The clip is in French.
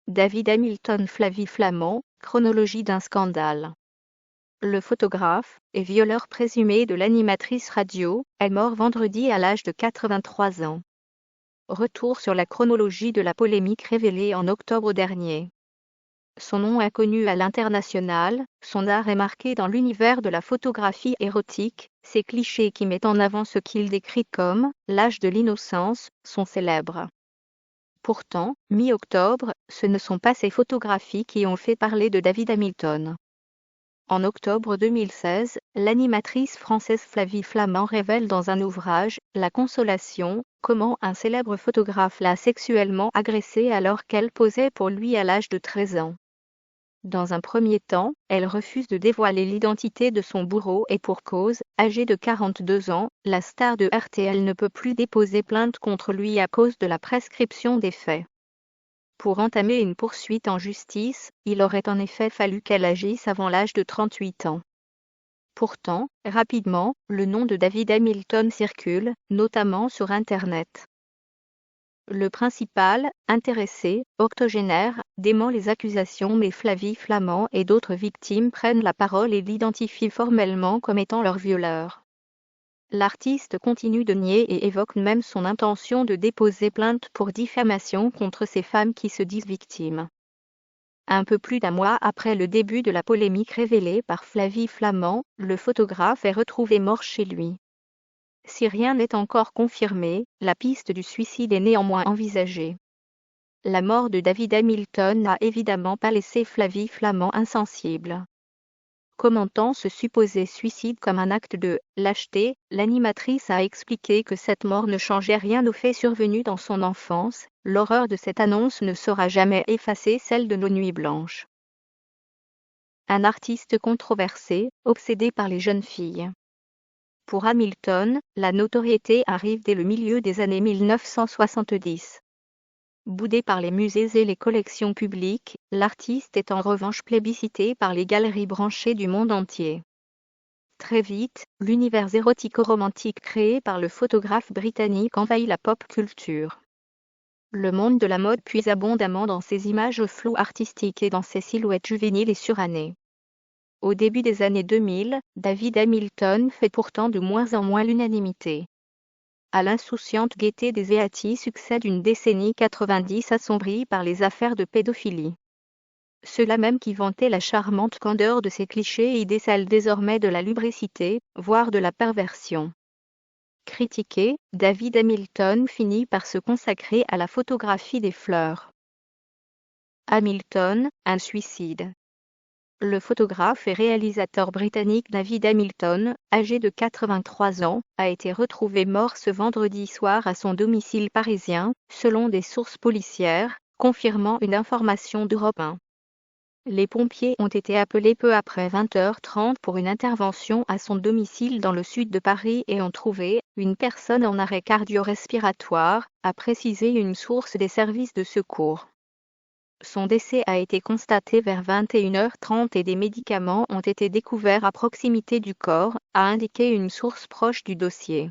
David Hamilton Flavie Flament, chronologie d'un scandale. Le photographe et violeur présumé de l'animatrice radio est mort vendredi à l'âge de 83 ans. Retour sur la chronologie de la polémique révélée en octobre dernier. Son nom est connu à l'international, son art est marqué dans l'univers de la photographie érotique, ses clichés qui mettent en avant ce qu'il décrit comme « l'âge de l'innocence » sont célèbres. Pourtant, mi-octobre, ce ne sont pas ces photographies qui ont fait parler de David Hamilton. En octobre 2016, l'animatrice française Flavie Flament révèle dans un ouvrage, La Consolation, comment un célèbre photographe l'a sexuellement agressée alors qu'elle posait pour lui à l'âge de 13 ans. Dans un premier temps, elle refuse de dévoiler l'identité de son bourreau et pour cause, âgée de 42 ans, la star de RTL ne peut plus déposer plainte contre lui à cause de la prescription des faits. Pour entamer une poursuite en justice, il aurait en effet fallu qu'elle agisse avant l'âge de 38 ans. Pourtant, rapidement, le nom de David Hamilton circule, notamment sur Internet. Le principal, intéressé, octogénaire, dément les accusations mais Flavie Flament et d'autres victimes prennent la parole et l'identifient formellement comme étant leur violeur. L'artiste continue de nier et évoque même son intention de déposer plainte pour diffamation contre ces femmes qui se disent victimes. Un peu plus d'un mois après le début de la polémique révélée par Flavie Flament, le photographe est retrouvé mort chez lui. Si rien n'est encore confirmé, la piste du suicide est néanmoins envisagée. La mort de David Hamilton n'a évidemment pas laissé Flavie Flament insensible. Commentant ce supposé suicide comme un acte de lâcheté, l'animatrice a expliqué que cette mort ne changeait rien aux faits survenus dans son enfance, l'horreur de cette annonce ne saura jamais effacer celle de nos nuits blanches. Un artiste controversé, obsédé par les jeunes filles. Pour Hamilton, la notoriété arrive dès le milieu des années 1970. Boudé par les musées et les collections publiques, l'artiste est en revanche plébiscité par les galeries branchées du monde entier. Très vite, l'univers érotico-romantique créé par le photographe britannique envahit la pop culture. Le monde de la mode puise abondamment dans ses images floues artistiques et dans ses silhouettes juvéniles et surannées. Au début des années 2000, David Hamilton fait pourtant de moins en moins l'unanimité. À l'insouciante gaieté des Éatis succède une décennie 90 assombrie par les affaires de pédophilie. Ceux-là même qui vantaient la charmante candeur de ses clichés y décèlent désormais de la lubricité, voire de la perversion. Critiqué, David Hamilton finit par se consacrer à la photographie des fleurs. Hamilton, un suicide. Le photographe et réalisateur britannique David Hamilton, âgé de 83 ans, a été retrouvé mort ce vendredi soir à son domicile parisien, selon des sources policières, confirmant une information d'Europe 1. Les pompiers ont été appelés peu après 20h30 pour une intervention à son domicile dans le sud de Paris et ont trouvé une personne en arrêt cardio-respiratoire, a précisé une source des services de secours. Son décès a été constaté vers 21h30 et des médicaments ont été découverts à proximité du corps, a indiqué une source proche du dossier.